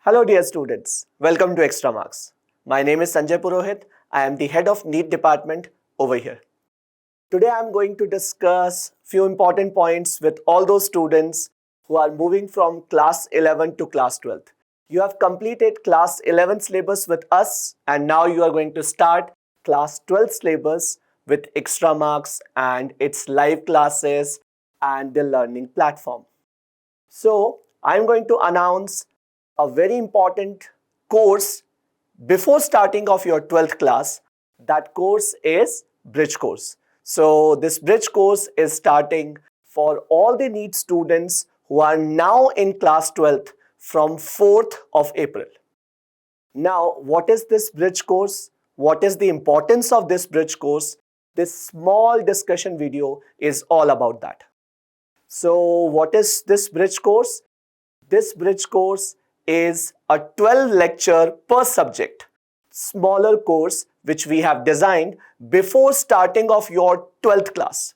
Hello dear students, welcome to Extramarks. My name is Sanjay Purohit. I am the head of NEET department over here. Today I am going to discuss few important points with all those students who are moving from class 11 to class 12th. You have completed class 11 syllabus with us and now you are going to start class 12 syllabus with Extramarks and its live classes and the learning platform. So I am going to announce a very important course before starting of your 12th class. That course is Bridge course. So this Bridge course is starting for all the NEET students who are now in class 12th from 4th of April. Now, what is this Bridge course? What is the importance of this Bridge course? This small discussion video is all about that. So what is this Bridge course? This Bridge course is a 12 lecture per subject, smaller course which we have designed before starting of your 12th class.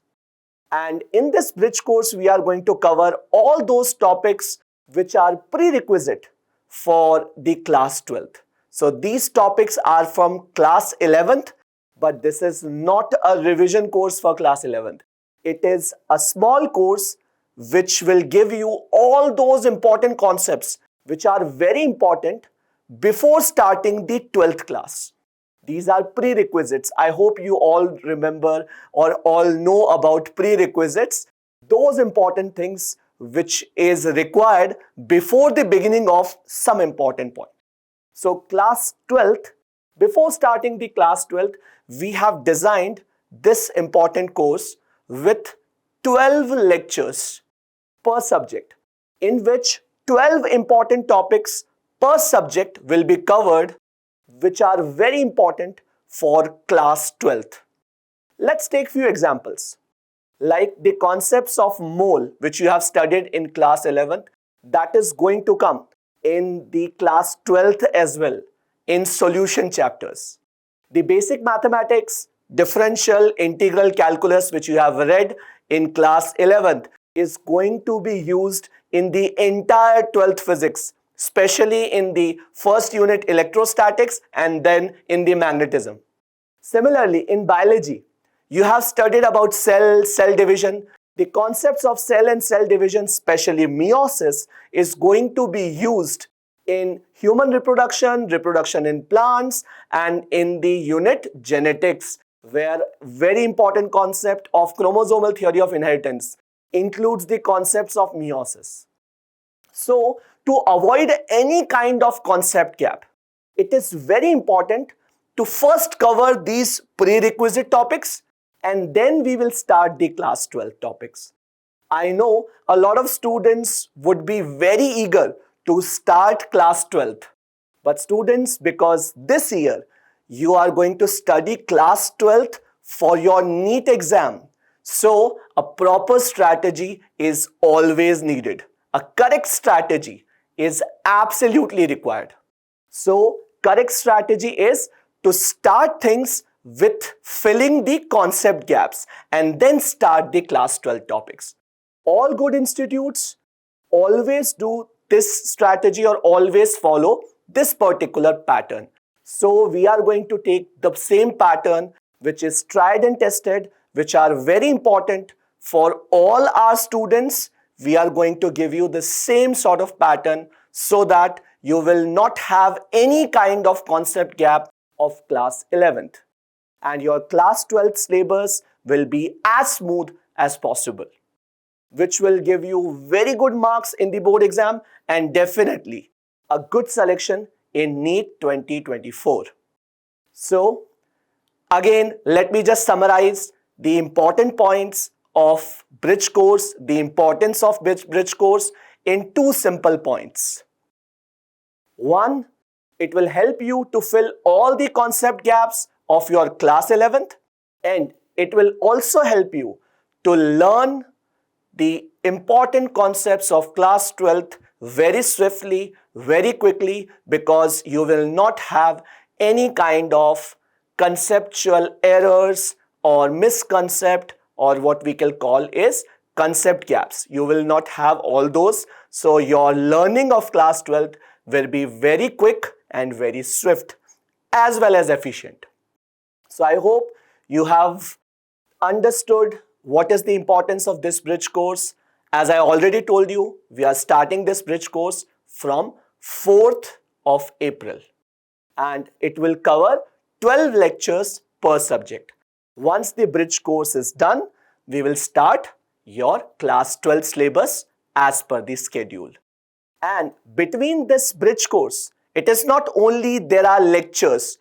And in this Bridge course, we are going to cover all those topics which are prerequisite for the class 12th. So these topics are from class 11th, but this is not a revision course for class 11th. It is a small course which will give you all those important concepts which are very important before starting the 12th class. These are prerequisites. I hope you all remember or all know about prerequisites, those important things which is required before the beginning of some important point. So class 12th, before starting the class 12th, we have designed this important course with 12 lectures per subject, in which 12 important topics per subject will be covered, which are very important for class 12th. Let's take few examples. Like the concepts of mole, which you have studied in class 11th, that is going to come in the class 12th as well, in solution chapters. The basic mathematics, differential, integral calculus, which you have read in class 11th, is going to be used in the entire 12th physics, especially in the first unit electrostatics and then in the magnetism. Similarly, in biology, you have studied about cell division. The concepts of cell and cell division, especially meiosis, is going to be used in human reproduction in plants, and in the unit genetics, where very important concept of chromosomal theory of inheritance includes the concepts of meiosis. So, to avoid any kind of concept gap, it is very important to first cover these prerequisite topics and then we will start the class 12 topics. I know a lot of students would be very eager to start class 12th. But students, because this year you are going to study class 12th for your NEET exam, so a proper strategy is always needed. A correct strategy is absolutely required. So correct strategy is to start things with filling the concept gaps and then start the class 12 topics. All good institutes always do this strategy or always follow this particular pattern. So we are going to take the same pattern which is tried and tested, which are very important for all our students. We are going to give you the same sort of pattern so that you will not have any kind of concept gap of class 11th. And your class 12th syllabus will be as smooth as possible, which will give you very good marks in the board exam and definitely a good selection in NEET 2024. So, again, let me just summarize the important points of Bridge course, the importance of Bridge course in two simple points. One, it will help you to fill all the concept gaps of your class 11th, and it will also help you to learn the important concepts of class 12th very swiftly, very quickly, because you will not have any kind of conceptual errors or misconcept, or what we can call is concept gaps. You will not have all those. So your learning of class 12th will be very quick and very swift as well as efficient. So I hope you have understood what is the importance of this bridge course. As I already told you, we are starting this bridge course from 4th of April and it will cover 12 lectures per subject. Once the bridge course is done, we will start your class 12 syllabus as per the schedule. And between this bridge course, it is not only there are lectures.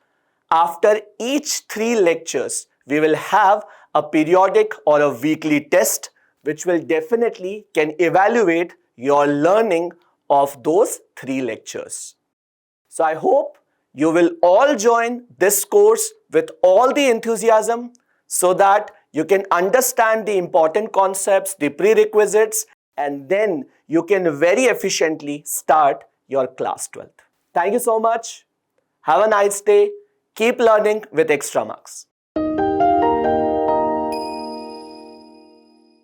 After each 3 lectures, we will have a periodic or a weekly test which will definitely can evaluate your learning of those 3 lectures. So I hope you will all join this course with all the enthusiasm so that you can understand the important concepts, the prerequisites, and then you can very efficiently start your class 12th. Thank you so much. Have a nice day. Keep learning with Extramarks.